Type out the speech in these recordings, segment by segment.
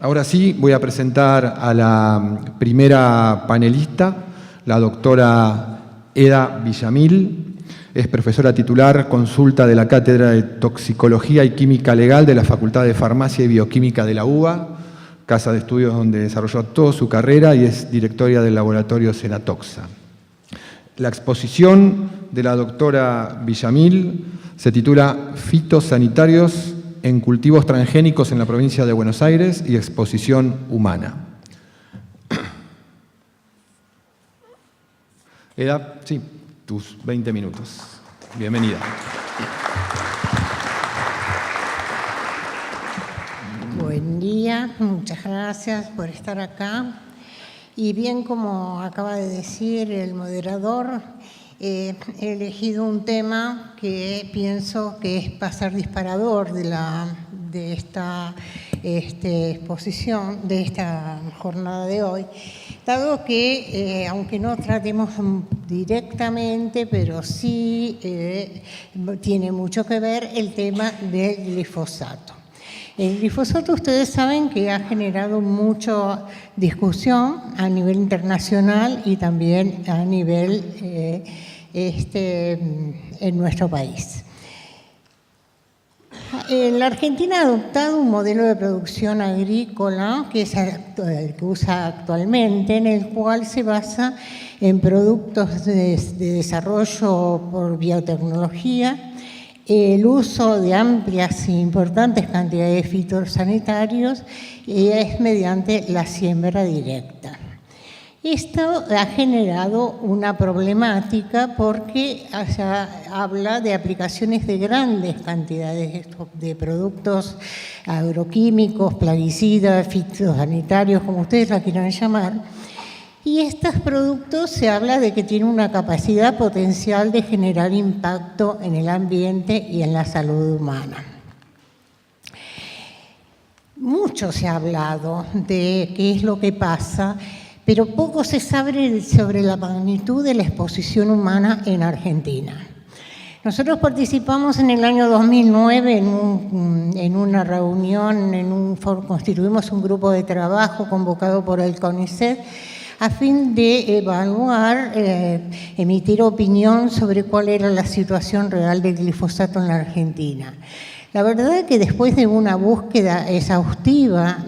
Ahora sí voy a presentar a la primera panelista, la doctora Eda Villamil. Es profesora titular consulta de la Cátedra de Toxicología y Química Legal de la Facultad de Farmacia y Bioquímica de la UBA, casa de estudios donde desarrolló toda su carrera, y es directora del laboratorio Senatoxa. La exposición de la doctora Villamil se titula Fitosanitarios en cultivos transgénicos en la provincia de Buenos Aires y exposición humana. Eda, sí, tus 20 minutos. Bienvenida. Buen día, muchas gracias por estar acá. Y bien, como acaba de decir el moderador, he elegido un tema que pienso que va a ser disparador de esta exposición, de esta jornada de hoy, dado que, aunque no tratemos directamente, pero sí tiene mucho que ver el tema del glifosato. El glifosato, ustedes saben que ha generado mucha discusión a nivel internacional y también a nivel en nuestro país. La Argentina ha adoptado un modelo de producción agrícola que es el que usa actualmente, en el cual se basa en productos de desarrollo por biotecnología, el uso de amplias e importantes cantidades de fitosanitarios y es mediante la siembra directa. Esto ha generado una problemática porque habla de aplicaciones de grandes cantidades de productos agroquímicos, plaguicidas, fitosanitarios, como ustedes la quieran llamar. Y estos productos se habla de que tienen una capacidad potencial de generar impacto en el ambiente y en la salud humana. Mucho se ha hablado de qué es lo que pasa, pero poco se sabe sobre la magnitud de la exposición humana en Argentina. Nosotros participamos en el año 2009 en una reunión, constituimos un grupo de trabajo convocado por el CONICET a fin de evaluar, emitir opinión sobre cuál era la situación real del glifosato en la Argentina. La verdad es que después de una búsqueda exhaustiva,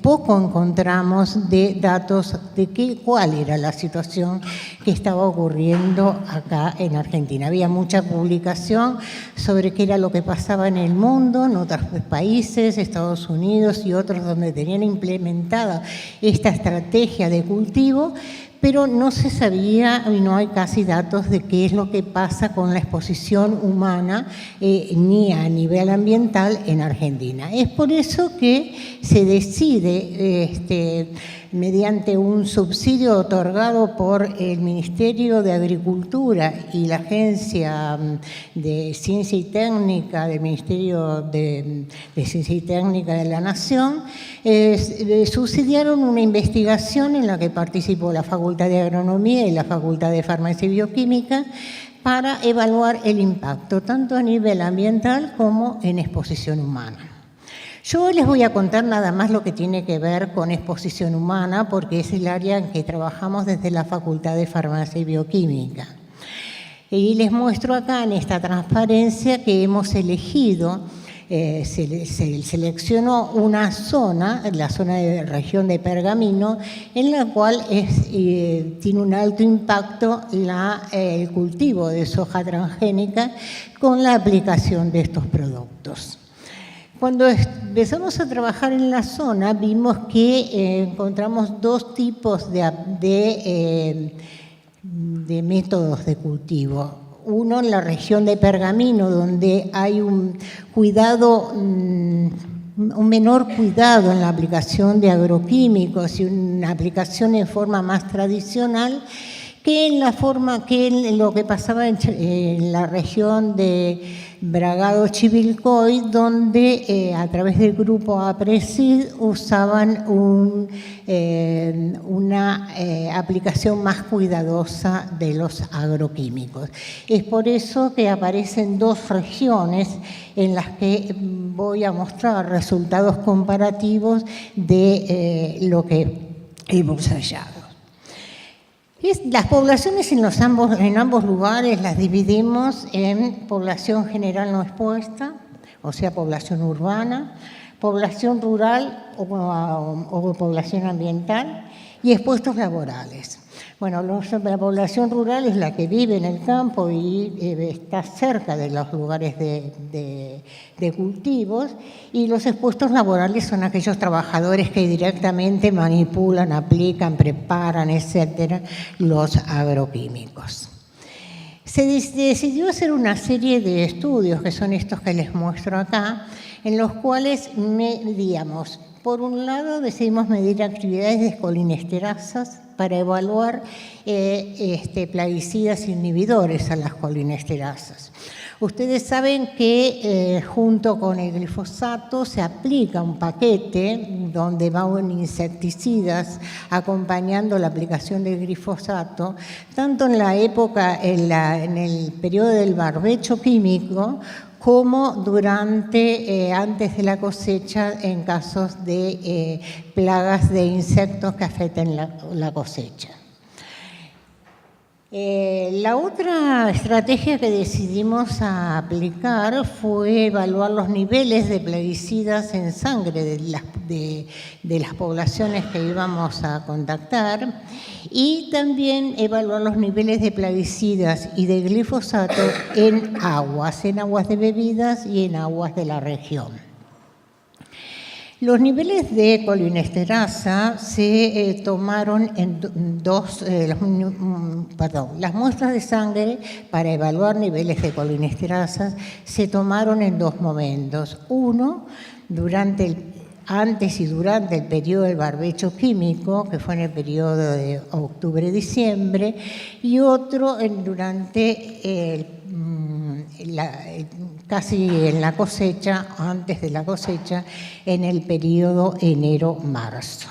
poco encontramos de datos de cuál era la situación que estaba ocurriendo acá en Argentina. Había mucha publicación sobre qué era lo que pasaba en el mundo, en otros países, Estados Unidos y otros donde tenían implementada esta estrategia de cultivo, pero no se sabía y no hay casi datos de qué es lo que pasa con la exposición humana ni a nivel ambiental en Argentina. Es por eso que se decide, mediante un subsidio otorgado por el Ministerio de Agricultura y la Agencia de Ciencia y Técnica del Ministerio de Ciencia y Técnica de la Nación, subsidiaron una investigación en la que participó la Facultad de Agronomía y la Facultad de Farmacia y Bioquímica para evaluar el impacto, tanto a nivel ambiental como en exposición humana. Yo hoy les voy a contar nada más lo que tiene que ver con exposición humana, porque es el área en que trabajamos desde la Facultad de Farmacia y Bioquímica. Y les muestro acá en esta transparencia que hemos elegido, se seleccionó una zona, la zona de región de Pergamino, en la cual tiene un alto impacto el cultivo de soja transgénica con la aplicación de estos productos. Cuando empezamos a trabajar en la zona, vimos que encontramos dos tipos de métodos de cultivo. Uno en la región de Pergamino, donde hay un menor cuidado en la aplicación de agroquímicos y una aplicación en forma más tradicional, que en lo que pasaba en la región de Bragado Chivilcoy, donde a través del grupo APRESID usaban una aplicación más cuidadosa de los agroquímicos. Es por eso que aparecen dos regiones en las que voy a mostrar resultados comparativos de lo que hemos hallado. Las poblaciones en ambos lugares las dividimos en población general no expuesta, o sea, población urbana, población rural o población ambiental y expuestos laborales. Bueno, la población rural es la que vive en el campo y está cerca de los lugares de cultivos, y los expuestos laborales son aquellos trabajadores que directamente manipulan, aplican, preparan, etcétera, los agroquímicos. Se decidió hacer una serie de estudios, que son estos que les muestro acá, en los cuales medíamos. Por un lado, decidimos medir actividades de colinesterasas para evaluar plaguicidas inhibidores a las colinesterasas. Ustedes saben que junto con el glifosato se aplica un paquete donde van insecticidas acompañando la aplicación del glifosato, tanto en la época, en el periodo del barbecho químico, como durante, antes de la cosecha, en casos de plagas de insectos que afecten la cosecha. La otra estrategia que decidimos aplicar fue evaluar los niveles de plaguicidas en sangre de las poblaciones que íbamos a contactar, y también evaluar los niveles de plaguicidas y de glifosato en aguas de bebidas y en aguas de la región. Los niveles de colinesterasa se tomaron en las muestras de sangre para evaluar niveles de colinesterasa se tomaron en dos momentos. Uno, antes y durante el periodo del barbecho químico, que fue en el periodo de octubre-diciembre, y otro durante casi en la cosecha, antes de la cosecha, en el periodo enero-marzo.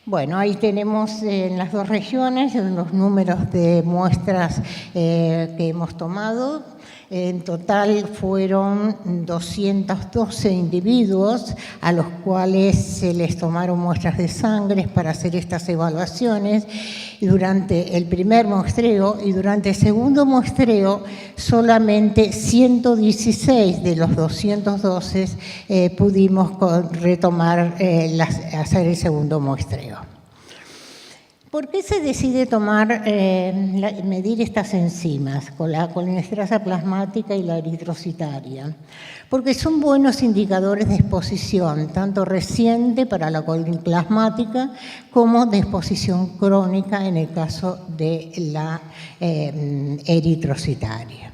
Bueno, ahí tenemos en las dos regiones los números de muestras que hemos tomado. En total fueron 212 individuos a los cuales se les tomaron muestras de sangre para hacer estas evaluaciones. Y durante el primer muestreo y durante el segundo muestreo, solamente 116 de los 212 pudimos retomar, hacer el segundo muestreo. ¿Por qué se decide medir estas enzimas, con la colinesterasa plasmática y la eritrocitaria? Porque son buenos indicadores de exposición, tanto reciente para la plasmática como de exposición crónica en el caso de la eritrocitaria.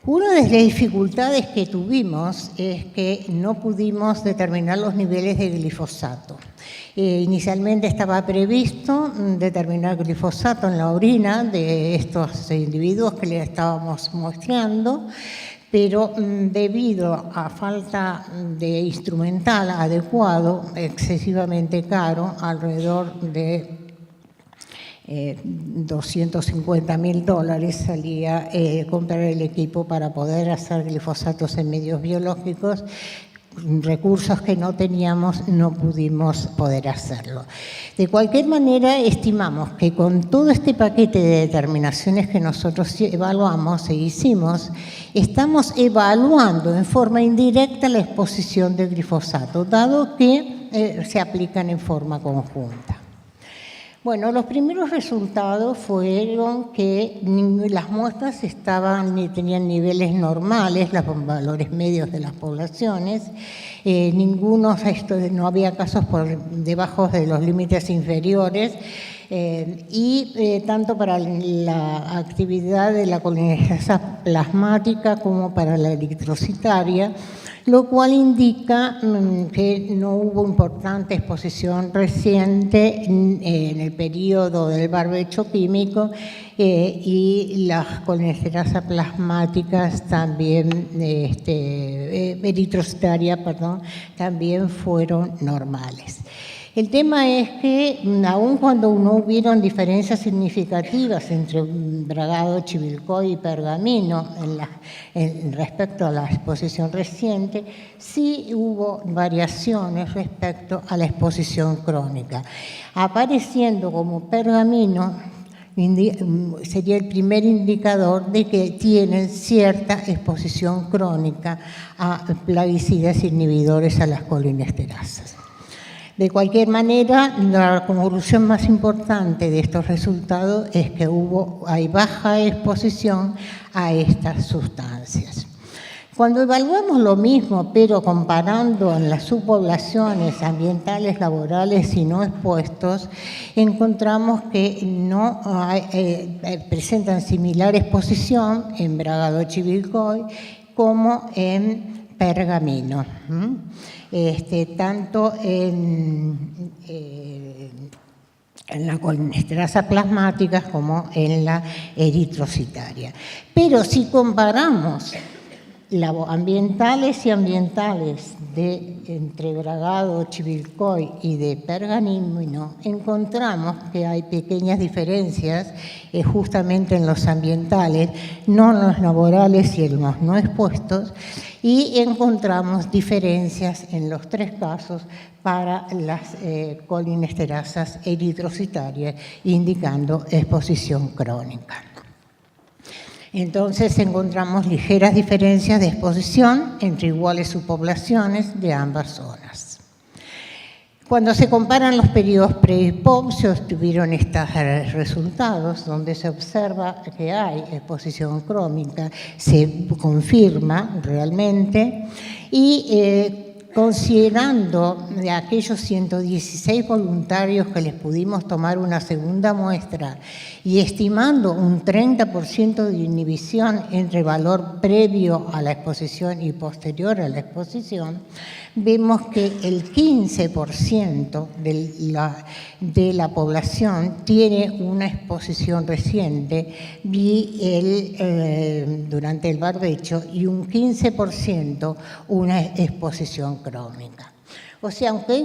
Una de las dificultades que tuvimos es que no pudimos determinar los niveles de glifosato. Inicialmente estaba previsto determinar glifosato en la orina de estos individuos que les estábamos muestreando, pero debido a falta de instrumental adecuado, excesivamente caro, alrededor de $250.000 salía comprar el equipo para poder hacer glifosatos en medios biológicos. Recursos que no teníamos, no pudimos poder hacerlo. De cualquier manera, estimamos que con todo este paquete de determinaciones que nosotros evaluamos e hicimos, estamos evaluando en forma indirecta la exposición del glifosato, dado que se aplican en forma conjunta. Bueno, los primeros resultados fueron que las muestras tenían niveles normales, los valores medios de las poblaciones, no había casos por debajo de los límites inferiores, y tanto para la actividad de la colinesterasa plasmática como para la eritrocitaria, lo cual indica que no hubo importante exposición reciente en el periodo del barbecho químico y las colinesterasas plasmáticas también, eritrocitaria, perdón, también fueron normales. El tema es que, aun cuando no hubieron diferencias significativas entre Bragado, Chivilcoy y Pergamino respecto a la exposición reciente, sí hubo variaciones respecto a la exposición crónica, apareciendo como Pergamino sería el primer indicador de que tienen cierta exposición crónica a plaguicidas inhibidores a las colinesterasas. De cualquier manera, la conclusión más importante de estos resultados es que hay baja exposición a estas sustancias. Cuando evaluamos lo mismo, pero comparando en las subpoblaciones ambientales, laborales y no expuestos, encontramos que no presentan similar exposición en Bragado Chivilcoy como en Pergamino. Tanto en la colinesterasa plasmática como en la eritrocitaria. Pero si comparamos ambientales y ambientales entre Bragado, Chivilcoy y de Pergamino, encontramos que hay pequeñas diferencias justamente en los ambientales, no en los laborales y en los no expuestos, y encontramos diferencias en los tres casos para las colinesterasas eritrocitarias, indicando exposición crónica. Entonces encontramos ligeras diferencias de exposición entre iguales subpoblaciones de ambas zonas. Cuando se comparan los periodos pre y post, se obtuvieron estos resultados, donde se observa que hay exposición crónica, se confirma realmente, y considerando de aquellos 116 voluntarios que les pudimos tomar una segunda muestra y estimando un 30% de inhibición entre valor previo a la exposición y posterior a la exposición, vemos que el 15% de la población tiene una exposición reciente durante el barbecho y un 15% una exposición crónica. O sea, aunque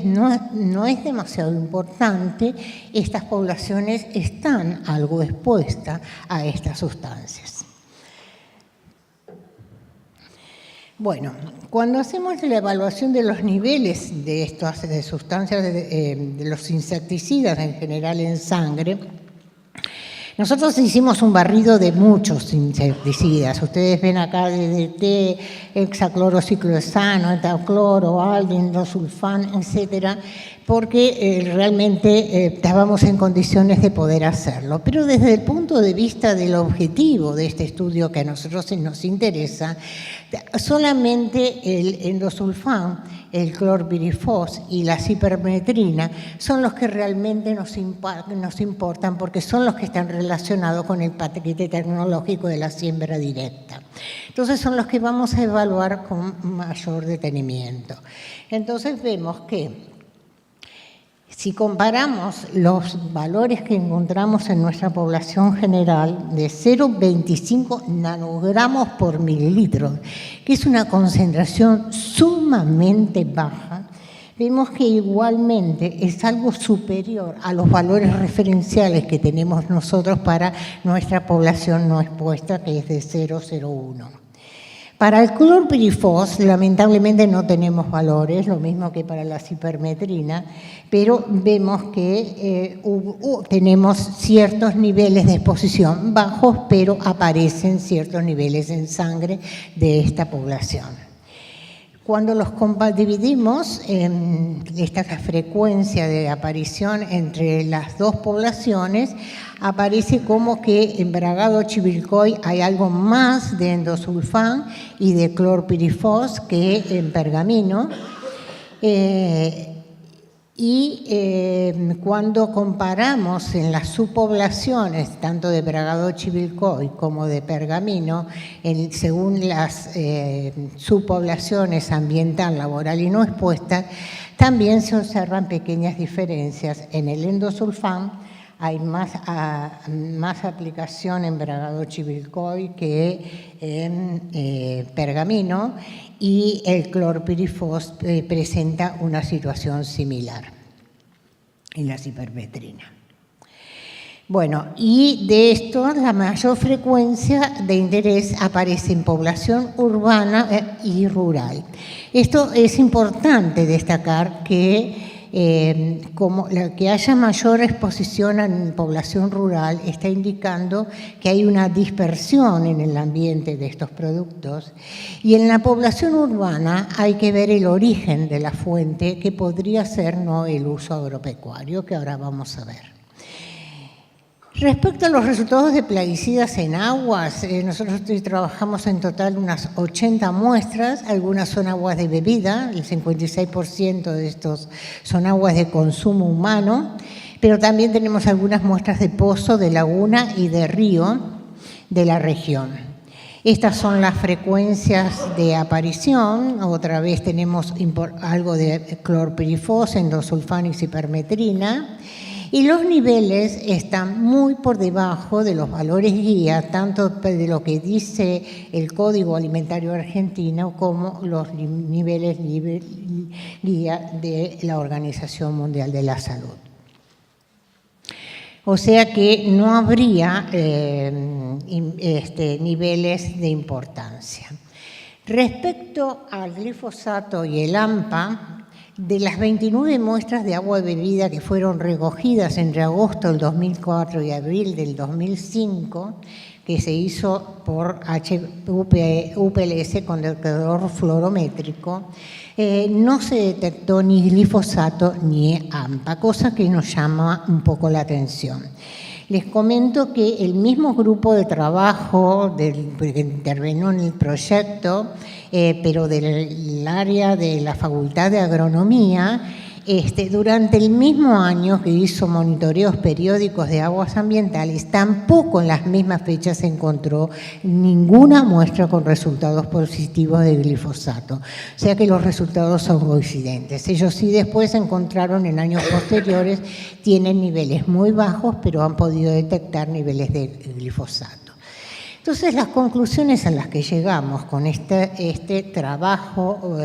no es demasiado importante, estas poblaciones están algo expuestas a estas sustancias. Bueno, cuando hacemos la evaluación de los niveles de estas sustancias, de los insecticidas en general en sangre, nosotros hicimos un barrido de muchos insecticidas. Ustedes ven acá DDT, hexaclorociclohexano, etacloro, aldin, dosulfán, etcétera, porque realmente estábamos en condiciones de poder hacerlo. Pero desde el punto de vista del objetivo de este estudio que a nosotros nos interesa, solamente el endosulfán, el clorpirifos y la cipermetrina son los que realmente nos importan porque son los que están relacionados con el paquete tecnológico de la siembra directa. Entonces son los que vamos a evaluar con mayor detenimiento. Entonces vemos que si comparamos los valores que encontramos en nuestra población general de 0,25 nanogramos por mililitro, que es una concentración sumamente baja, vemos que igualmente es algo superior a los valores referenciales que tenemos nosotros para nuestra población no expuesta, que es de 0,01. Para el clorpirifos, lamentablemente no tenemos valores, lo mismo que para la cipermetrina, pero vemos que tenemos ciertos niveles de exposición bajos, pero aparecen ciertos niveles en sangre de esta población. Cuando los dividimos en esta frecuencia de aparición entre las dos poblaciones, aparece como que en Bragado Chivilcoy hay algo más de endosulfán y de clorpirifos que en Pergamino. Y cuando comparamos en las subpoblaciones, tanto de Bragado-Chivilcoy como de Pergamino, según las subpoblaciones ambiental, laboral y no expuestas, también se observan pequeñas diferencias. En el endosulfán hay más aplicación en Bragado-Chivilcoy que en Pergamino, y el clorpirifos presenta una situación similar en la cipermetrina. Bueno, y de esto la mayor frecuencia de interés aparece en población urbana y rural. Esto es importante destacar que como que haya mayor exposición en población rural está indicando que hay una dispersión en el ambiente de estos productos, y en la población urbana hay que ver el origen de la fuente, que podría ser no el uso agropecuario, que ahora vamos a ver. Respecto a los resultados de plaguicidas en aguas, nosotros trabajamos en total unas 80 muestras, algunas son aguas de bebida, el 56% de estos son aguas de consumo humano, pero también tenemos algunas muestras de pozo, de laguna y de río de la región. Estas son las frecuencias de aparición. Otra vez tenemos algo de clorpirifos, endosulfán y cipermetrina. Y los niveles están muy por debajo de los valores guía, tanto de lo que dice el Código Alimentario Argentino como los niveles guía de la Organización Mundial de la Salud. O sea que no habría niveles de importancia. Respecto al glifosato y el AMPA, de las 29 muestras de agua de bebida que fueron recogidas entre agosto del 2004 y abril del 2005, que se hizo por UPLS con detector fluorométrico, no se detectó ni glifosato ni AMPA, cosa que nos llama un poco la atención. Les comento que el mismo grupo de trabajo que intervino en el proyecto, pero del área de la Facultad de Agronomía, durante el mismo año que hizo monitoreos periódicos de aguas ambientales, tampoco en las mismas fechas se encontró ninguna muestra con resultados positivos de glifosato. O sea que los resultados son coincidentes. Ellos sí después encontraron en años posteriores, tienen niveles muy bajos, pero han podido detectar niveles de glifosato. Entonces, las conclusiones a las que llegamos con este trabajo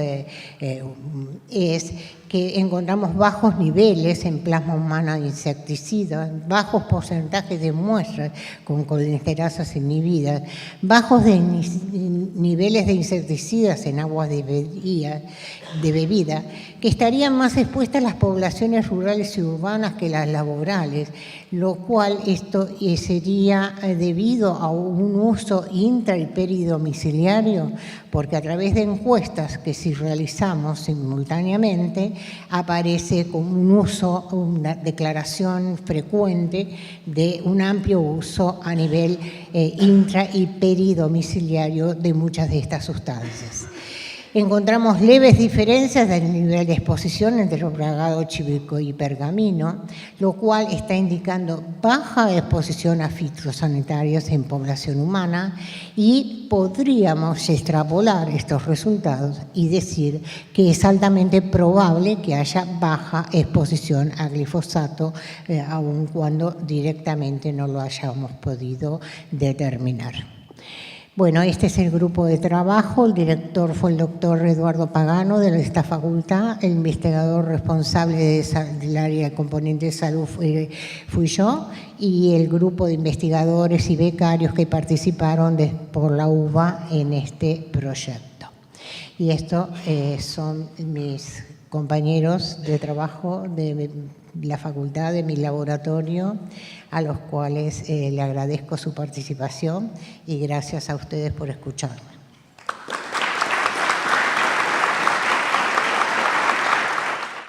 es que encontramos bajos niveles en plasma humana de insecticidas, bajos porcentajes de muestras con colinesterasas inhibidas, bajos niveles de insecticidas en aguas de bebida, que estarían más expuestas las poblaciones rurales y urbanas que las laborales, lo cual esto sería debido a un uso intra y peridomiciliario, porque a través de encuestas que si realizamos simultáneamente aparece como un uso, una declaración frecuente de un amplio uso a nivel intra y peridomiciliario de muchas de estas sustancias. Encontramos leves diferencias del nivel de exposición entre Bragado, Chivilcoy y Pergamino, lo cual está indicando baja exposición a fitosanitarios en población humana, y podríamos extrapolar estos resultados y decir que es altamente probable que haya baja exposición a glifosato, aun cuando directamente no lo hayamos podido determinar. Bueno, este es el grupo de trabajo. El director fue el doctor Eduardo Pagano de esta facultad. El investigador responsable del área de componente de salud fui yo, y el grupo de investigadores y becarios que participaron por la UBA en este proyecto. Y estos son mis compañeros de trabajo de la facultad, de mi laboratorio, a los cuales le agradezco su participación y gracias a ustedes por escucharme.